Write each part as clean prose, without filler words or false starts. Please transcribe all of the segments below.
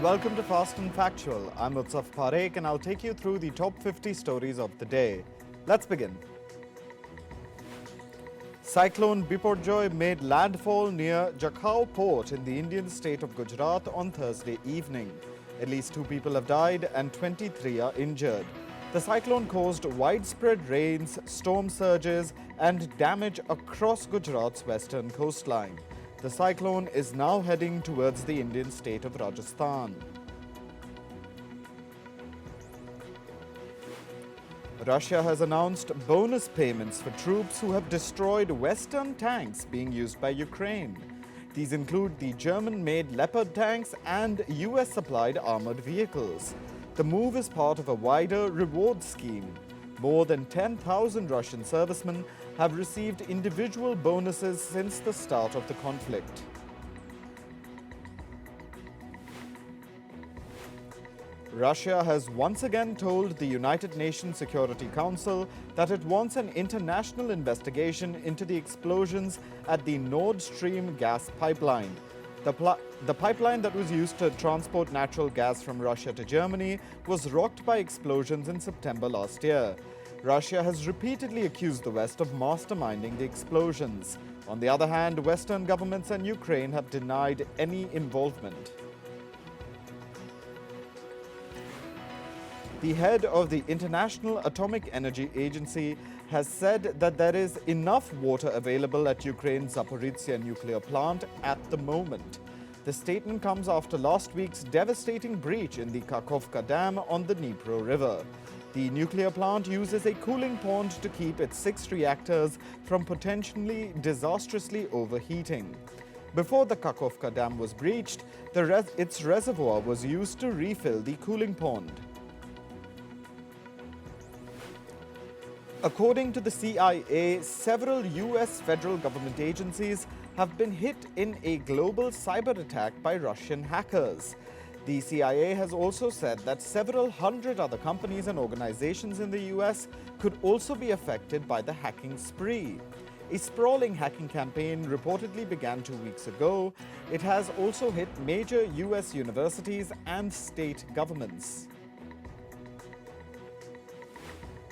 welcome to Fast and Factual. I'm Utsaf Parekh and I'll take you through the top 50 stories of the day. Let's begin. Cyclone Biparjoy made landfall near Jakhau port in the Indian state of Gujarat on Thursday evening. At least 2 people have died and 23 are injured. The cyclone caused widespread rains, storm surges and damage across Gujarat's western coastline. The cyclone is now heading towards the Indian state of Rajasthan. Russia has announced bonus payments for troops who have destroyed Western tanks being used by Ukraine. These include the German-made Leopard tanks and US-supplied armored vehicles. The move is part of a wider reward scheme. More than 10,000 Russian servicemen have received individual bonuses since the start of the conflict. Russia has once again told the United Nations Security Council that it wants an international investigation into the explosions at the Nord Stream gas pipeline. The pipeline that was used to transport natural gas from Russia to Germany was rocked by explosions in September last year. Russia has repeatedly accused the West of masterminding the explosions. On the other hand, Western governments and Ukraine have denied any involvement. The head of the International Atomic Energy Agency has said that there is enough water available at Ukraine's Zaporizhzhia nuclear plant at the moment. The statement comes after last week's devastating breach in the Kakhovka Dam on the Dnipro River. The nuclear plant uses a cooling pond to keep its 6 reactors from potentially disastrously overheating. Before the Kakhovka Dam was breached, its reservoir was used to refill the cooling pond. According to the CIA, several US federal government agencies have been hit in a global cyber attack by Russian hackers. The CIA has also said that several hundred other companies and organizations in the US could also be affected by the hacking spree. A sprawling hacking campaign reportedly began 2 weeks ago. It has also hit major US universities and state governments.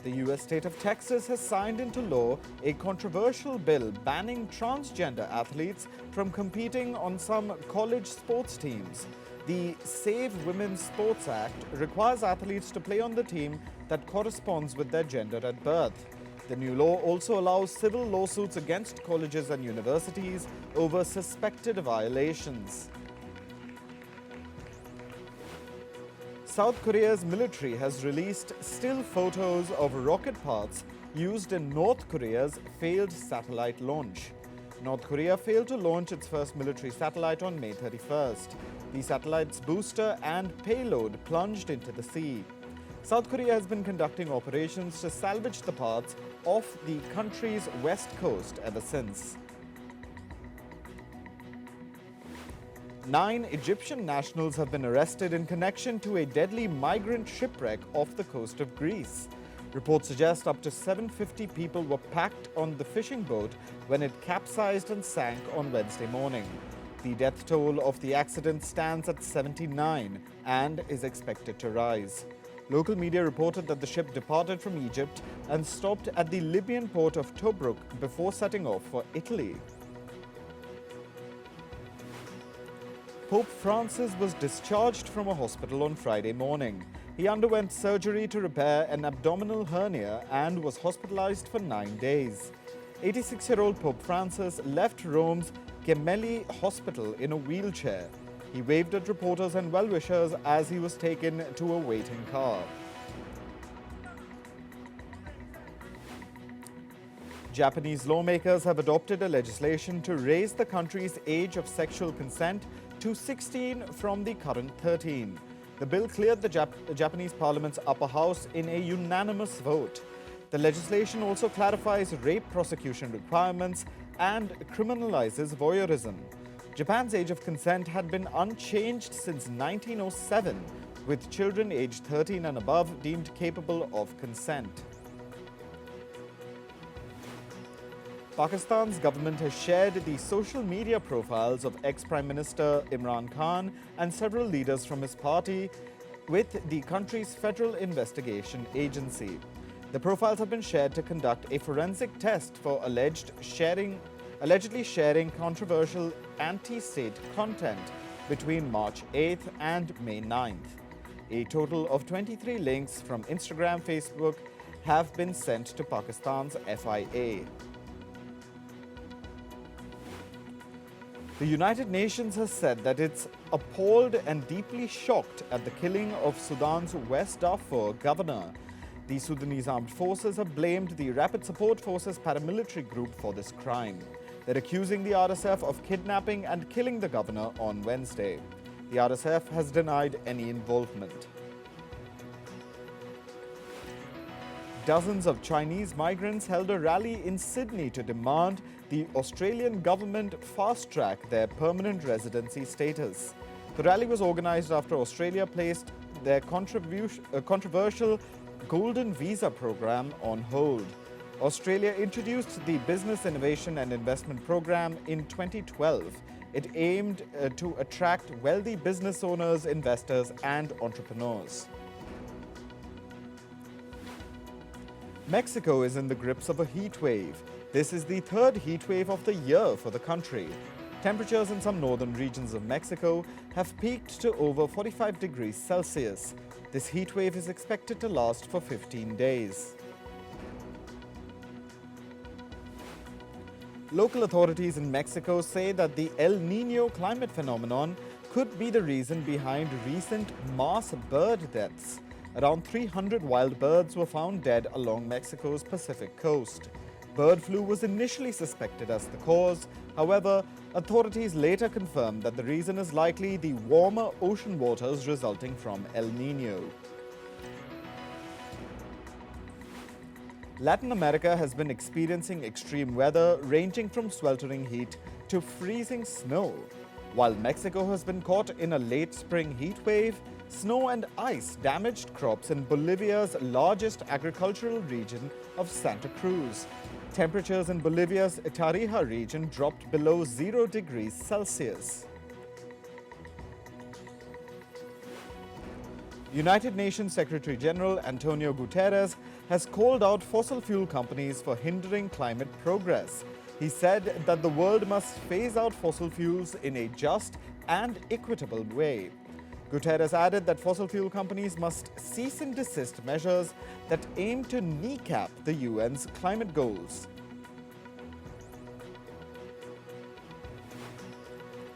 The US state of Texas has signed into law a controversial bill banning transgender athletes from competing on some college sports teams. The Save Women's Sports Act requires athletes to play on the team that corresponds with their gender at birth. The new law also allows civil lawsuits against colleges and universities over suspected violations. South Korea's military has released still photos of rocket parts used in North Korea's failed satellite launch. North Korea failed to launch its first military satellite on May 31st. The satellite's booster and payload plunged into the sea. South Korea has been conducting operations to salvage the parts off the country's west coast ever since. 9 Egyptian nationals have been arrested in connection to a deadly migrant shipwreck off the coast of Greece. Reports suggest up to 750 people were packed on the fishing boat when it capsized and sank on Wednesday morning. The death toll of the accident stands at 79 and is expected to rise. Local media reported that the ship departed from Egypt and stopped at the Libyan port of Tobruk before setting off for Italy. Pope Francis was discharged from a hospital on Friday morning. He underwent surgery to repair an abdominal hernia and was hospitalized for 9 days. 86-year-old Pope Francis left Rome's Gemelli Hospital in a wheelchair. He waved at reporters and well-wishers as he was taken to a waiting car. Japanese lawmakers have adopted a legislation to raise the country's age of sexual consent to 16 from the current 13. The bill cleared the Japanese parliament's upper house in a unanimous vote. The legislation also clarifies rape prosecution requirements and criminalizes voyeurism. Japan's age of consent had been unchanged since 1907, with children aged 13 and above deemed capable of consent. Pakistan's government has shared the social media profiles of ex-Prime Minister Imran Khan and several leaders from his party with the country's Federal Investigation Agency. The profiles have been shared to conduct a forensic test for allegedly sharing controversial anti-state content between March 8th and May 9th. A total of 23 links from Instagram, Facebook have been sent to Pakistan's FIA. The United Nations has said that it's appalled and deeply shocked at the killing of Sudan's West Darfur governor. The Sudanese armed forces have blamed the Rapid Support Forces paramilitary group for this crime. They're accusing the RSF of kidnapping and killing the governor on Wednesday. The RSF has denied any involvement. Dozens of Chinese migrants held a rally in Sydney to demand the Australian government fast-track their permanent residency status. The rally was organised after Australia placed their controversial Golden Visa program on hold. Australia introduced the Business Innovation and Investment Program in 2012. It aimed to attract wealthy business owners, investors, and entrepreneurs. Mexico is in the grips of a heat wave. This is the third heat wave of the year for the country. Temperatures in some northern regions of Mexico have peaked to over 45 degrees Celsius. This heat wave is expected to last for 15 days. Local authorities in Mexico say that the El Niño climate phenomenon could be the reason behind recent mass bird deaths. Around 300 wild birds were found dead along Mexico's Pacific coast. Bird flu was initially suspected as the cause. However, authorities later confirmed that the reason is likely the warmer ocean waters resulting from El Niño. Latin America has been experiencing extreme weather ranging from sweltering heat to freezing snow. While Mexico has been caught in a late spring heat wave, snow and ice damaged crops in Bolivia's largest agricultural region of Santa Cruz. Temperatures in Bolivia's Tarija region dropped below 0 degrees Celsius. United Nations Secretary General Antonio Guterres has called out fossil fuel companies for hindering climate progress. He said that the world must phase out fossil fuels in a just and equitable way. Guterres added that fossil fuel companies must cease and desist measures that aim to kneecap the UN's climate goals.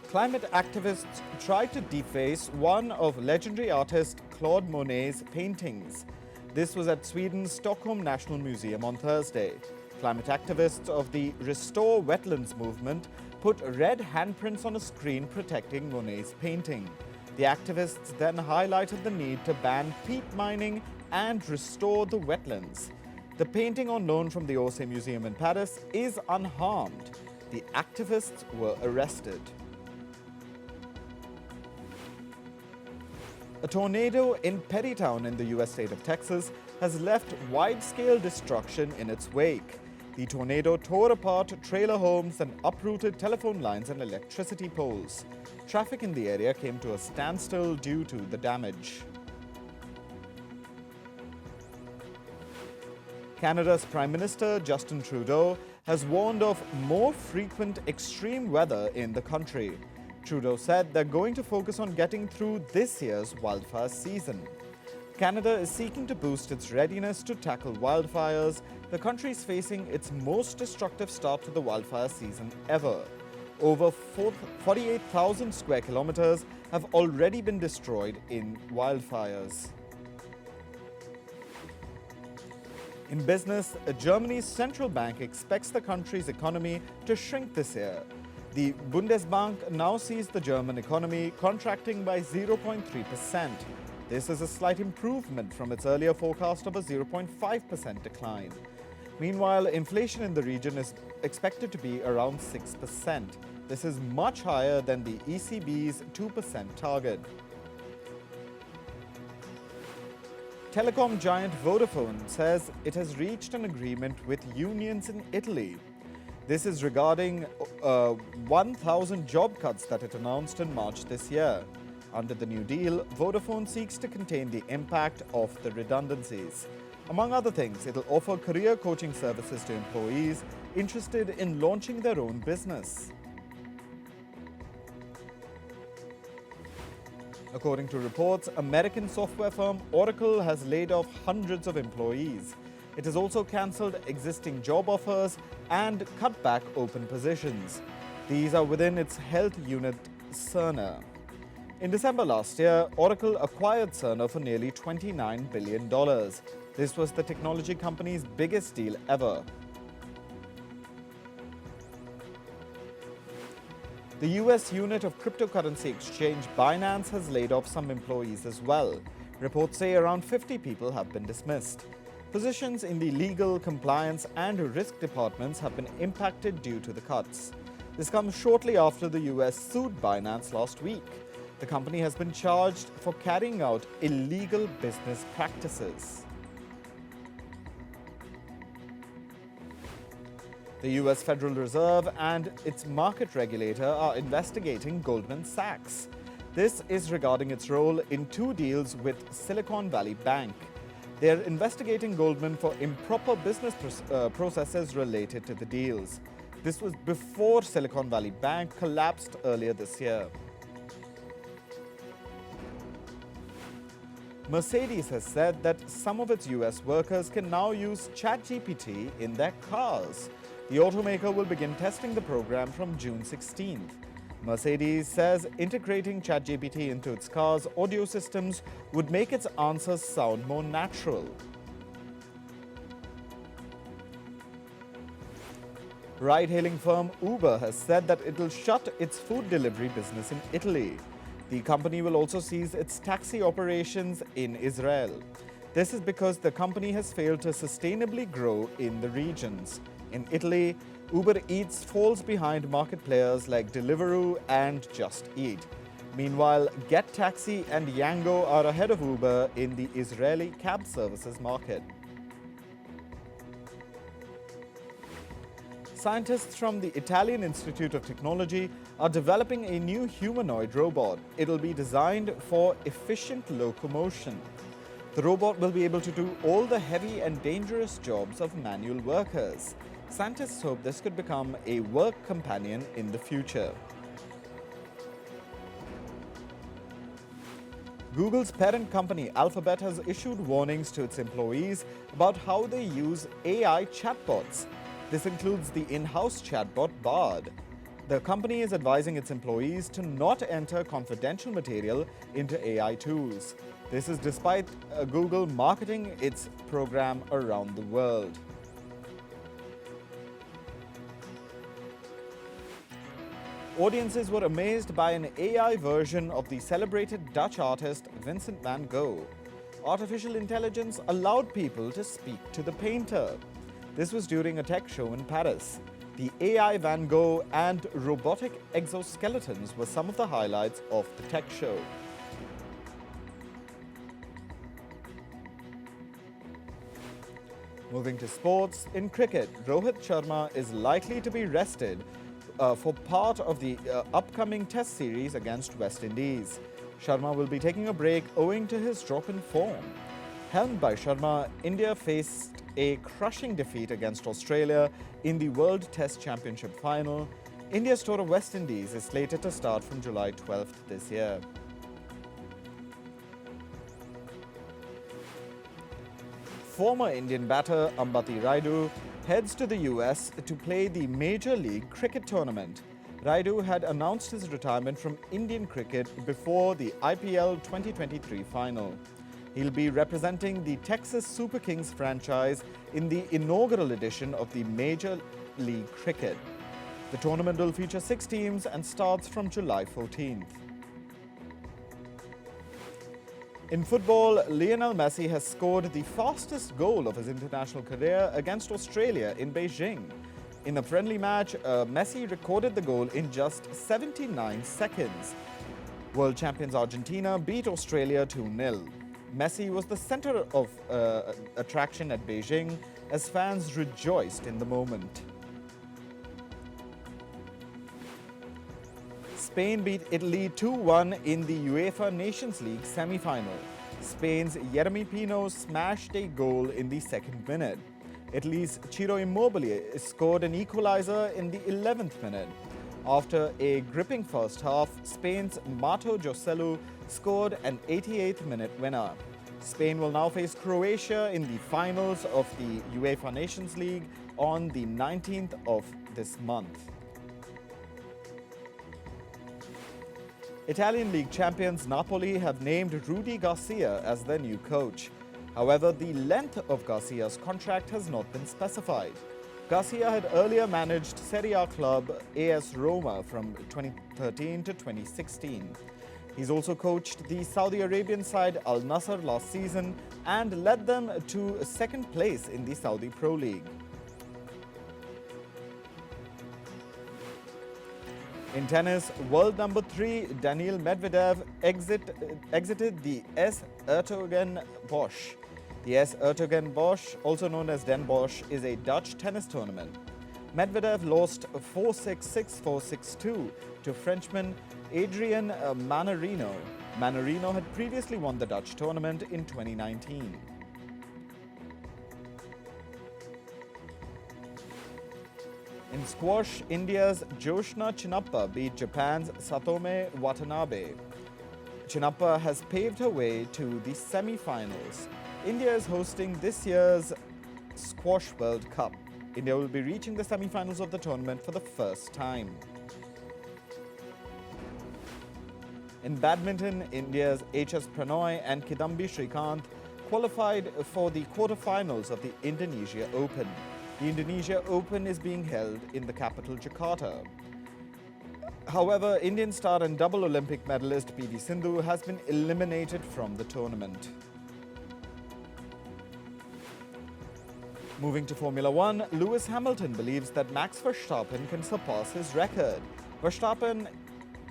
Climate activists tried to deface one of legendary artist Claude Monet's paintings. This was at Sweden's Stockholm National Museum on Thursday. Climate activists of the Restore Wetlands movement put red handprints on a screen protecting Monet's painting. The activists then highlighted the need to ban peat mining and restore the wetlands. The painting, on loan from the Orsay Museum in Paris, is unharmed. The activists were arrested. A tornado in Perrytown in the U.S. state of Texas has left wide-scale destruction in its wake. The tornado tore apart trailer homes and uprooted telephone lines and electricity poles. Traffic in the area came to a standstill due to the damage. Canada's Prime Minister Justin Trudeau has warned of more frequent extreme weather in the country. Trudeau said they're going to focus on getting through this year's wildfire season. Canada is seeking to boost its readiness to tackle wildfires. The country is facing its most destructive start to the wildfire season ever. Over 48,000 square kilometers have already been destroyed in wildfires. In business, Germany's central bank expects the country's economy to shrink this year. The Bundesbank now sees the German economy contracting by 0.3%. This is a slight improvement from its earlier forecast of a 0.5% decline. Meanwhile, inflation in the region is expected to be around 6%. This is much higher than the ECB's 2% target. Telecom giant Vodafone says it has reached an agreement with unions in Italy. This is regarding 1,000 job cuts that it announced in March this year. Under the new deal, Vodafone seeks to contain the impact of the redundancies. Among other things, it'll offer career coaching services to employees interested in launching their own business. According to reports, American software firm Oracle has laid off hundreds of employees. It has also cancelled existing job offers and cut back open positions. These are within its health unit, Cerner. In December last year, Oracle acquired Cerner for nearly $29 billion. This was the technology company's biggest deal ever. The US unit of cryptocurrency exchange Binance has laid off some employees as well. Reports say around 50 people have been dismissed. Positions in the legal, compliance, and risk departments have been impacted due to the cuts. This comes shortly after the US sued Binance last week. The company has been charged for carrying out illegal business practices. The US Federal Reserve and its market regulator are investigating Goldman Sachs. This is regarding its role in two deals with Silicon Valley Bank. They are investigating Goldman for improper business processes related to the deals. This was before Silicon Valley Bank collapsed earlier this year. Mercedes has said that some of its US workers can now use ChatGPT in their cars. The automaker will begin testing the program from June 16th. Mercedes says integrating ChatGPT into its car's audio systems would make its answers sound more natural. Ride-hailing firm Uber has said that it will shut its food delivery business in Italy. The company will also cease its taxi operations in Israel. This is because the company has failed to sustainably grow in the regions. In Italy, Uber Eats falls behind market players like Deliveroo and Just Eat. Meanwhile, Get Taxi and Yango are ahead of Uber in the Israeli cab services market. Scientists from the Italian Institute of Technology are developing a new humanoid robot. It'll be designed for efficient locomotion. The robot will be able to do all the heavy and dangerous jobs of manual workers. Scientists hope this could become a work companion in the future. Google's parent company Alphabet has issued warnings to its employees about how they use AI chatbots. This includes the in-house chatbot Bard. The company is advising its employees to not enter confidential material into AI tools. This is despite Google marketing its program around the world. Audiences were amazed by an AI version of the celebrated Dutch artist Vincent van Gogh. Artificial intelligence allowed people to speak to the painter. This was during a tech show in Paris. The AI Van Gogh and robotic exoskeletons were some of the highlights of the tech show. Moving to sports, in cricket, Rohit Sharma is likely to be rested for part of the upcoming Test series against West Indies. Sharma will be taking a break owing to his drop in form. Helmed by Sharma, India faced a crushing defeat against Australia in the World Test Championship final. India's tour of West Indies is slated to start from July 12th this year. Former Indian batter Ambati Rayudu heads to the US to play the Major League Cricket tournament. Rayudu had announced his retirement from Indian cricket before the IPL 2023 final. He'll be representing the Texas Super Kings franchise in the inaugural edition of the Major League Cricket. The tournament will feature 6 teams and starts from July 14th. In football, Lionel Messi has scored the fastest goal of his international career against Australia in Beijing. In a friendly match, Messi recorded the goal in just 79 seconds. World champions Argentina beat Australia 2-0. Messi was the center of attraction at Beijing as fans rejoiced in the moment. Spain beat Italy 2-1 in the UEFA Nations League semi-final. Spain's Yeremy Pino smashed a goal in the second minute. Italy's Ciro Immobile scored an equalizer in the 11th minute. After a gripping first half, Spain's Mato Joselu scored an 88th minute winner. Spain will now face Croatia in the finals of the UEFA Nations League on the 19th of this month. Italian League champions Napoli have named Rudi Garcia as their new coach. However, the length of Garcia's contract has not been specified. Garcia had earlier managed Serie A club AS Roma from 2013 to 2016. He's also coached the Saudi Arabian side Al Nassr last season and led them to second place in the Saudi Pro League. In tennis, world number 3 Daniil Medvedev exited the S. Hertogenbosch. The S. Hertogenbosch, also known as Den Bosch, is a Dutch tennis tournament. Medvedev lost 4-6, 6-4, 6-2 to Frenchman Adrien Manarino. Manarino had previously won the Dutch tournament in 2019. In squash, India's Joshna Chinnappa beat Japan's Satome Watanabe. Chinnappa has paved her way to the semi-finals. India is hosting this year's Squash World Cup. India will be reaching the semi-finals of the tournament for the first time. In badminton, India's HS Pranoy and Kidambi Srikanth qualified for the quarterfinals of the Indonesia Open. The Indonesia Open is being held in the capital Jakarta. However, Indian star and double Olympic medalist PV Sindhu has been eliminated from the tournament. Moving to Formula One, Lewis Hamilton believes that Max Verstappen can surpass his record. Verstappen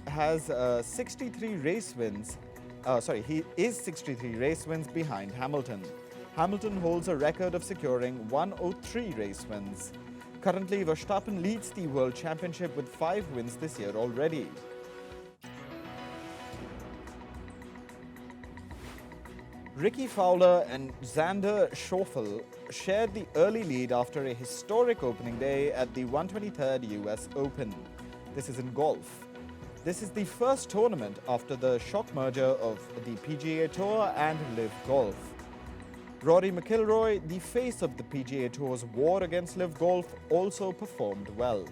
has 63 race wins. He is 63 race wins behind Hamilton. Hamilton holds a record of securing 103 race wins. Currently, Verstappen leads the World Championship with 5 wins this year already. Ricky Fowler and Xander Schauffele shared the early lead after a historic opening day at the 123rd US Open. This is in golf. This is the first tournament after the shock merger of the PGA Tour and LIV Golf. Rory McIlroy, the face of the PGA Tour's war against LIV Golf, also performed well.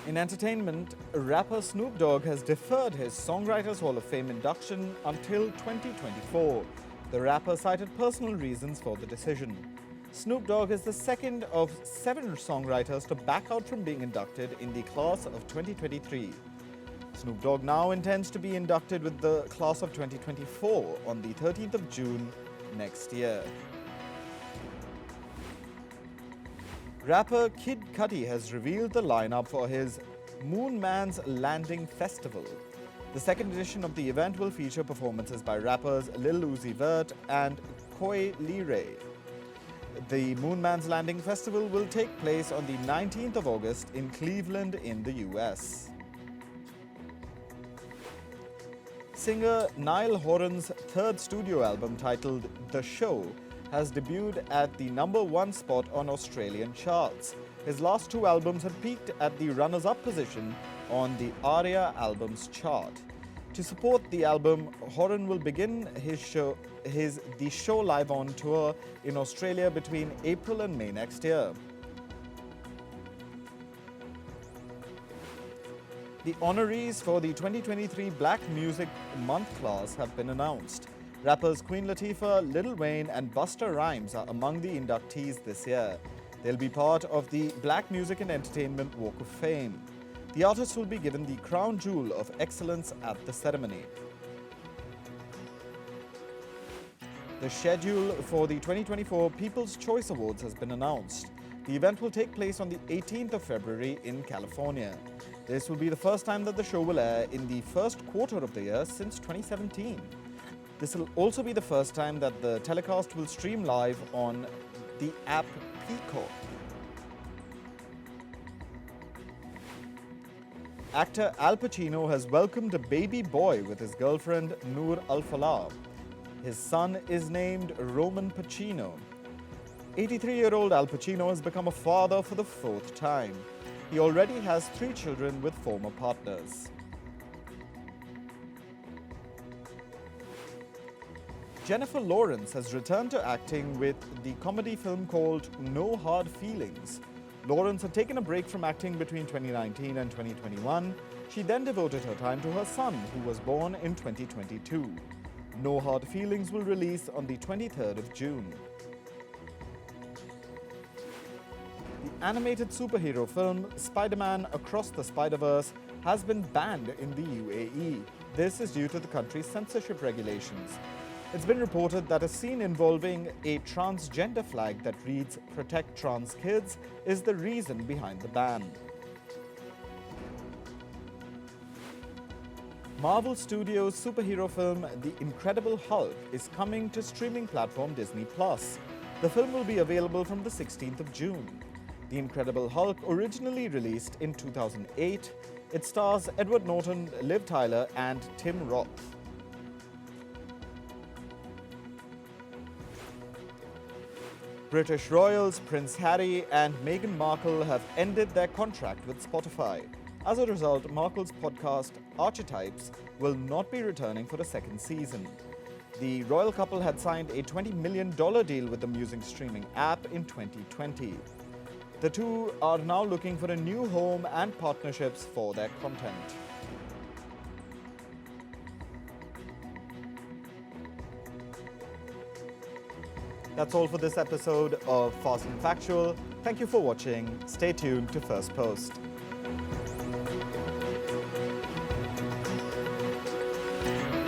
In entertainment, rapper Snoop Dogg has deferred his Songwriters Hall of Fame induction until 2024. The rapper cited personal reasons for the decision. Snoop Dogg is the second of 7 songwriters to back out from being inducted in the class of 2023. Snoop Dogg now intends to be inducted with the class of 2024 on the 13th of June next year. Rapper Kid Cudi has revealed the lineup for his Moon Man's Landing Festival. The second edition of the event will feature performances by rappers Lil Uzi Vert and Coi Leray. The Moon Man's Landing Festival will take place on the 19th of August in Cleveland in the US. Singer Niall Horan's third studio album titled The Show has debuted at the #1 spot on Australian charts. His last 2 albums had peaked at the runners-up position on the ARIA Albums chart. To support the album, Horan will begin The Show Live On tour in Australia between April and May next year. The honorees for the 2023 Black Music Month class have been announced. Rappers Queen Latifah, Lil Wayne and Busta Rhymes are among the inductees this year. They'll be part of the Black Music and Entertainment Walk of Fame. The artists will be given the crown jewel of excellence at the ceremony. The schedule for the 2024 People's Choice Awards has been announced. The event will take place on the 18th of February in California. This will be the first time that the show will air in the first quarter of the year since 2017. This will also be the first time that the telecast will stream live on the app Peacock. Actor Al Pacino has welcomed a baby boy with his girlfriend Noor Al-Falah. His son is named Roman Pacino. 83-year-old Al Pacino has become a father for the fourth time. He already has 3 children with former partners. Jennifer Lawrence has returned to acting with the comedy film called No Hard Feelings. Lawrence had taken a break from acting between 2019 and 2021. She then devoted her time to her son, who was born in 2022. No Hard Feelings will release on the 23rd of June. The animated superhero film Spider-Man Across the Spider-Verse has been banned in the UAE. This is due to the country's censorship regulations. It's been reported that a scene involving a transgender flag that reads "Protect Trans Kids" is the reason behind the ban. Marvel Studios' superhero film The Incredible Hulk is coming to streaming platform Disney+. The film will be available from the 16th of June. The Incredible Hulk, originally released in 2008, it stars Edward Norton, Liv Tyler, and Tim Roth. British royals Prince Harry and Meghan Markle have ended their contract with Spotify. As a result, Markle's podcast Archetypes will not be returning for a second season. The royal couple had signed a $20 million deal with the music streaming app in 2020. The two are now looking for a new home and partnerships for their content. That's all for this episode of Fast and Factual. Thank you for watching. Stay tuned to Firstpost.